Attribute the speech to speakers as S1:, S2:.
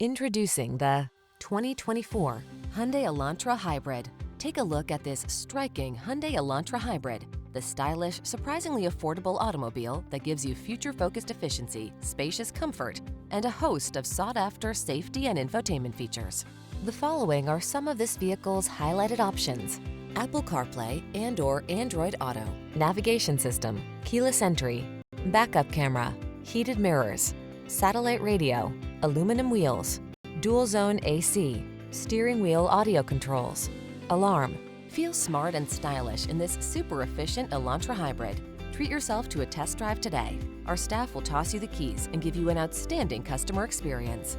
S1: Introducing the 2024 Hyundai Elantra Hybrid. Take a look at this striking Hyundai Elantra Hybrid, the stylish, surprisingly affordable automobile that gives you future-focused efficiency, spacious comfort, and a host of sought-after safety and infotainment features. The following are some of this vehicle's highlighted options: Apple CarPlay and/or Android Auto, navigation system, keyless entry, backup camera, heated mirrors, satellite radio, aluminum wheels, dual zone AC, steering wheel audio controls, alarm. Feel smart and stylish in this super efficient Elantra Hybrid. Treat yourself to a test drive today. Our staff will toss you the keys and give you an outstanding customer experience.